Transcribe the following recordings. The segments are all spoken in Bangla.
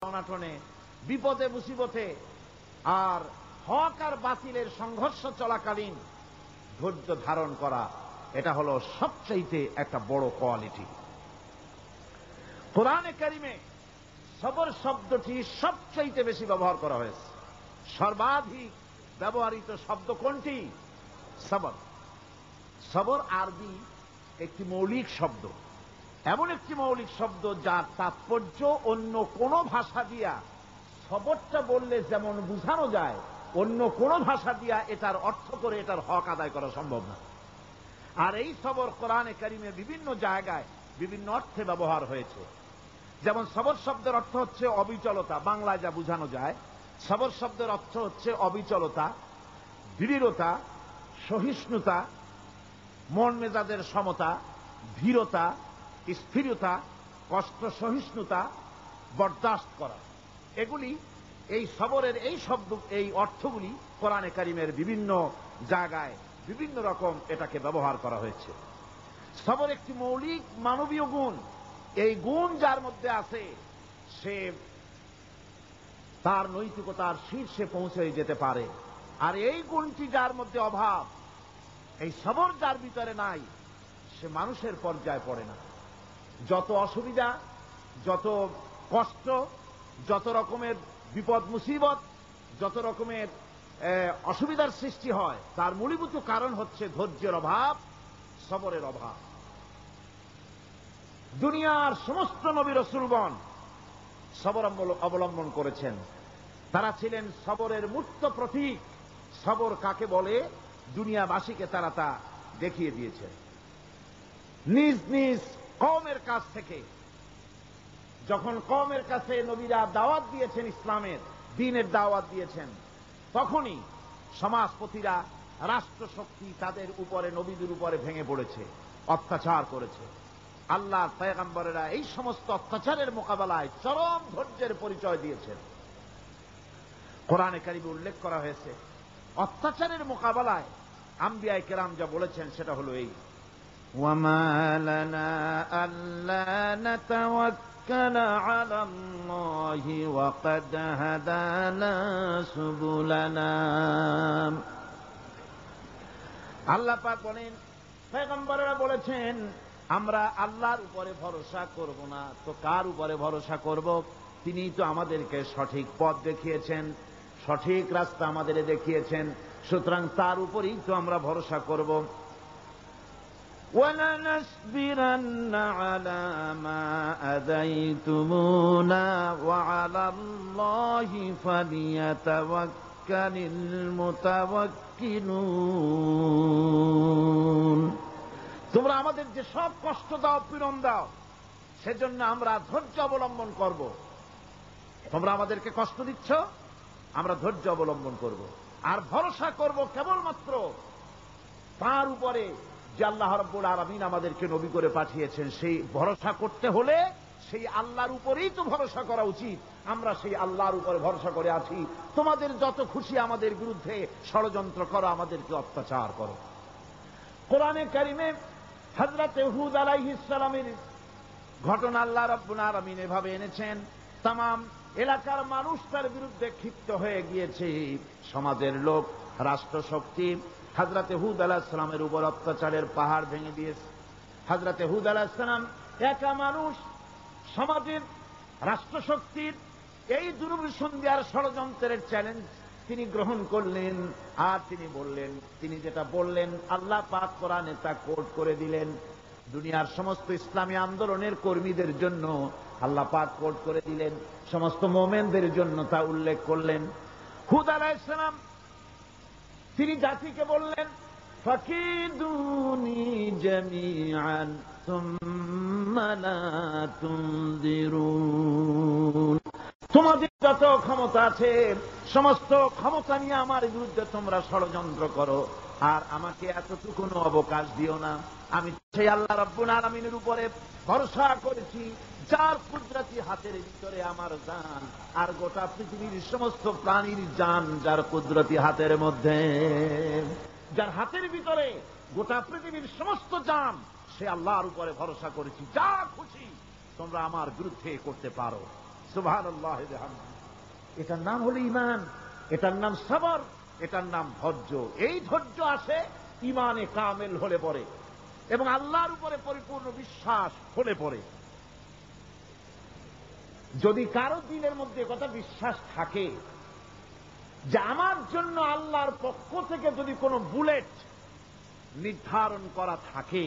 অনাটনে, বিপদে মুসিবতে আর হক আর বাতিলের সংঘর্ষ চলাকালীন ধৈর্য ধারণ করা, এটা হলো সবচাইতে একটা বড় কোয়ালিটি। কোরআনে কারিমে সবর শব্দটি সবচাইতে বেশি ব্যবহার করা হয়েছে। সর্বাধিক ব্যবহৃত শব্দ কোনটি? সবর। সবর আরবি একটি মৌলিক শব্দ, এমন একটি মৌলিক শব্দ যার তাৎপর্য অন্য কোন ভাষা দিয়া সবরটা বললে যেমন বোঝানো যায়, অন্য কোন ভাষা দিয়া এটার অর্থ করে এটার হক আদায় করা সম্ভব না। আর এই সবর কোরআনে কারিমে বিভিন্ন জায়গায় বিভিন্ন অর্থে ব্যবহার হয়েছে। যেমন সবর শব্দের অর্থ হচ্ছে অবিচলতা, বাংলায় যা বোঝানো যায়। সবর শব্দের অর্থ হচ্ছে অবিচলতা, দৃঢ়তা, সহিষ্ণুতা, মন মেজাজের সমতা, ধীরতা, স্থিরতা, কষ্ট সহিষ্ণুতা, বরদাস্ত করা। এগুলি এই সবরের এই অর্থগুলি কোরআনে কারিমের বিভিন্ন জায়গায় বিভিন্ন রকম এটাকে ব্যবহার করা হয়েছে। সবর একটি মৌলিক মানবীয় গুণ। এই গুণ যার মধ্যে আছে সে তার নৈতিকতার শীর্ষে পৌঁছে যেতে পারে। আর এই গুণটি যার মধ্যে অভাব, এই সবর যার ভিতরে নাই, সে মানুষের পর্যায়ে পড়ে না। যত অসুবিধা, যত কষ্ট, যত রকমের বিপদ মুসিবত, যত রকমের অসুবিধার সৃষ্টি হয়, তার মূলীভূত কারণ হচ্ছে ধৈর্যের অভাব, সবরের অভাব। দুনিয়ার সমস্ত নবী রাসূলগণ সবর অবলম্বন করেছেন। তারা ছিলেন সবরের মূর্ত প্রতীক। সবর কাকে বলে দুনিয়াবাসীকে তারা তা দেখিয়ে দিয়েছেন। নিজ নিজ কওমের কাছ থেকে যখন কওমের কাছে নবীরা দাওয়াত দিয়েছেন, ইসলামের দ্বীনের দাওয়াত দিয়েছেন, তখনই সমাজপতিরা, রাষ্ট্রশক্তি তাদের উপরে, নবীদের উপরে ভেঙে পড়েছে, অত্যাচার করেছে। আল্লাহর পয়গম্বরেরা এই সমস্ত অত্যাচারের মোকাবেলায় চরম ধৈর্যের পরিচয় দিয়েছেন। কোরআনে কারিমে উল্লেখ করা হয়েছে অত্যাচারের মোকাবেলায় আম্বিয়ায়ে কেরাম যা বলেছেন সেটা হলো এই: ওয়ামা লানা আল্লা নাতাওয়াক্কালা আলাল্লাহি ওয়া ক্বাদ হাদানা সুবুলানা। আল্লাহ পাক বলেন, পয়গম্বরেরা বলেছেন আমরা আল্লাহর উপরে ভরসা করব না, তো কার উপরে ভরসা করব? তিনিই তো আমাদেরকে সঠিক পথ দেখিয়েছেন, সঠিক রাস্তা আমাদের দেখিয়েছেন, সুতরাং তার উপরেই তো আমরা ভরসা করব। ওয়ালানাসবিরান্না আলা মা আযাইতুমুনা ওয়া আলাল্লাহি ফালিয়াতাওয়াক্কালিল মুতাওয়াক্কিলুন। তোমরা আমাদের যে সব কষ্ট দাও, পীড়ন দাও, সেজন্য আমরা ধৈর্য অবলম্বন করব। তোমরা আমাদেরকে কষ্ট দিচ্ছ, আমরা ধৈর্য অবলম্বন করব আর ভরসা করব কেবলমাত্র তার উপরে যে আল্লাহ রাব্বুল আলামিন আমাদেরকে নবী করে পাঠিয়েছেন। সেই ভরসা করতে হলে সেই আল্লাহর উপরেই তো ভরসা করা উচিত। আমরা সেই আল্লাহর উপরে ভরসা করে আছি। তোমাদের যত খুশি আমাদের বিরুদ্ধে ষড়যন্ত্র করো, আমাদেরকে অত্যাচার করো। কোরআনে কারিমে হযরত হুদ আলাইহিস সালামের ঘটনা আল্লাহ রাব্বুল আলামিন এভাবে এনেছেন, তামাম এলাকার মানুষ তার বিরুদ্ধে ক্ষিপ্ত হয়ে গিয়েছে। সমাজের লোক, রাষ্ট্রশক্তি হযরত হুদ আলাইহিস সালামের উপর অত্যাচারের পাহাড় ভেঙে দিয়েছে। হযরত হুদ আলাইহিস সালাম একা মানুষ, সমাজের রাষ্ট্রশক্তির এই দুর্বিসন্ধির ষড়যন্ত্রের চ্যালেঞ্জ তিনি গ্রহণ করলেন। আর তিনি বললেন, তিনি যেটা বললেন আল্লাহ পাক কোরআনে তা কোট করে দিলেন। দুনিয়ার সমস্ত ইসলামী আন্দোলনের কর্মীদের জন্য আল্লাহ পাক কোট করে দিলেন, সমস্ত মুমিনদের জন্য তা উল্লেখ করলেন। হুদ আলাইহিস সালাম তিনি জাতিকে বললেন, ফাকিদুনি জামিআন সুম্মা লা তুনজিরুন। তোমাদের যত ক্ষমতা আছে সমস্ত ক্ষমতা নিয়ে আমার বিরুদ্ধে তোমরা ষড়যন্ত্র করো, আর আমাকে এতটুকু অবকাশ দিও না। আমি সেই আল্লাহ রাব্বুল আলামিনের উপরে ভরসা করেছি, যার কুদরতি হাতের ভিতরে আমার জান, আর গোটা পৃথিবীর সমস্ত প্রাণীর জান যার কুদরতি হাতের মধ্যে। যার হাতের ভিতরে গোটা পৃথিবীর সমস্ত জান, সে আল্লাহর উপরে ভরসা করেছি। যা খুশি তোমরা আমার বিরুদ্ধে করতে পারো। সুবহানাল্লাহি ওয়া বিহামদিহি। এটার নাম হলো ঈমান, এটার নাম সবর, এটার নাম ধৈর্য। এই ধৈর্য আসে ঈমানে কামেল হলে পরে এবং আল্লাহর উপরে পরিপূর্ণ বিশ্বাস হলে পরে। যদি কারো দিনের মধ্যে কথা বিশ্বাস থাকে যে আমার জন্য আল্লাহর পক্ষ থেকে যদি কোনো বুলেট নির্ধারণ করা থাকে,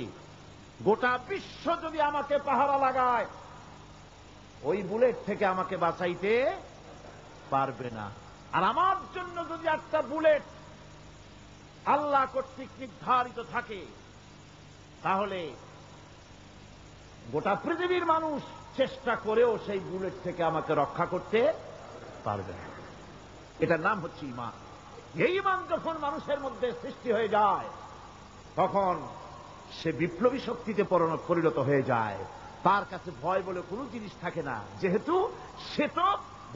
গোটা বিশ্ব যদি আমাকে পাহারা লাগায়, ওই বুলেট থেকে আমাকে বাঁচাইতে পারবে না। আর আমার জন্য যদি একটা বুলেট আল্লাহ কর্তৃক নির্ধারিত থাকে, তাহলে গোটা পৃথিবীর মানুষ চেষ্টা করেও সেই বুলেট থেকে আমাকে রক্ষা করতে পারবে না। এটার নাম হচ্ছে ঈমান। এই ঈমান যখন মানুষের মধ্যে সৃষ্টি হয়ে যায়, তখন সে বিপ্লবী শক্তিতে পরিণত হয়ে যায়। তার কাছে ভয় বলে কোনো জিনিস থাকে না, যেহেতু সে তো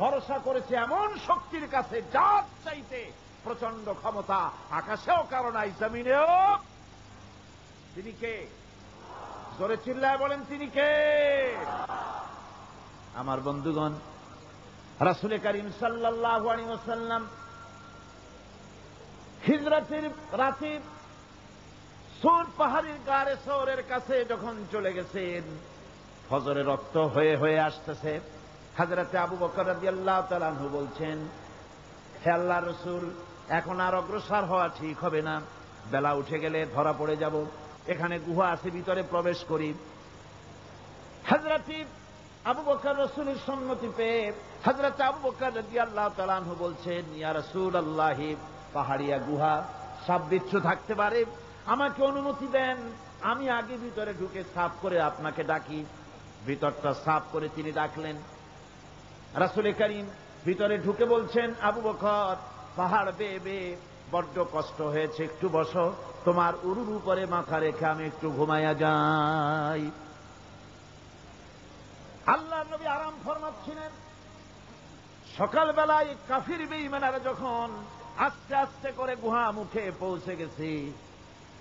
ভরসা করেছে এমন শক্তির কাছে যার চাইতে প্রচন্ড ক্ষমতা, আকাশেও কারো নাই, জমিনেও। তিনি কে? জোরে চিল্লায় বলেন, তিনি কে? আমার বন্ধুগণ, রাসূল করিম সাল্লাল্লাহু আলাইহি ওয়াসাল্লাম হিজরতের রাতে সূর পাহাড়ের গাড়ে সওরের কাছে যখন চলে গেছেন, ফজরের রক্ত হয়ে হয়ে আসতেছে। হযরতে আবু বকর রাদিয়াল্লাহু তাআলা আনহু বলছেন, হে আল্লাহর রাসূল, এখন আর অগ্রসর হওয়া ঠিক হবে না, বেলা উঠে গেলে ধরা পড়ে যাব। এখানে গুহা আছে, ভিতরে প্রবেশ করি। হযরতে আবু বকর রাসূলের সম্মতি পেয়ে হযরত আবু বকর রাদিয়াল্লাহু তাআলা আনহু বলছেন, ইয়া রাসূলুল্লাহ, পাহাড়িয়া গুহা, সাপ বিচ্ছু থাকতে পারে, আমাকে অনুমতি দেন, আমি আগে ভিতরে ঢুকে সাফ করে আপনাকে ডাকি। ভিতরটা সাফ করে তিনি ডাকলেন। রাসূল করিম ভিতরে ঢুকে বলছেন, আবু বকর, পাহাড় বেয়ে বেয়ে বড্ড কষ্ট হয়েছে, একটু বসো, তোমার উরুর উপরে মাথা রেখে আমি একটু ঘুমাইয়া যাই। আল্লাহর নবী আরাম ফরমাচ্ছিলেন। সকালবেলায় কাফির বেঈমানেরা যখন আস্তে আস্তে করে গুহা মুখে পৌঁছে গেছে,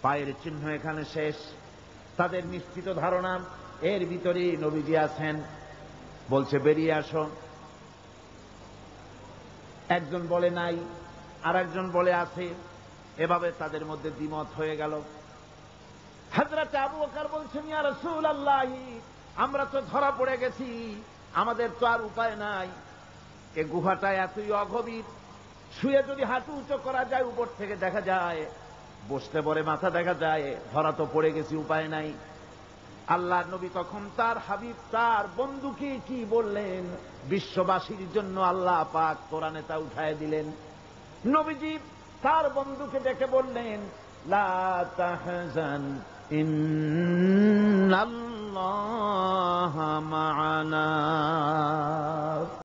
পায়ের চিহ্ন এখানে শেষ, তাদের নিশ্চিত ধারণা এর ভিতরে নবীজি আছেন। বলছে, বেরিয়ে আসো। একজন বলে নাই, আর একজন বলে আছে। এভাবে তাদের মধ্যে দ্বিমত হয়ে গেল। হযরত আবু বকর বলছেন, ইয়া রাসূলুল্লাহ, আমরা তো ধরা পড়ে গেছি, আমাদের তো আর উপায় নাই। এ গুহাটা এতই অগভীর, শুয়ে যদি হাঁটু উঁচু করা যায়, উপর থেকে দেখা যায়, বসতে পরে মাথা দেখা যায়, ধরা তো পড়ে গেছি, উপায় নাই। আল্লাহর নবী তখন তার হাবিব, তার বন্ধুকে কি বললেন? বিশ্ববাসীর জন্য আল্লাহ পাক কোরআনে তা উঠায় দিলেন। নবীজি তার বন্ধুকে ডেকে বললেন, লা তাহজান ইন্নাল্লাহা মা'ানা।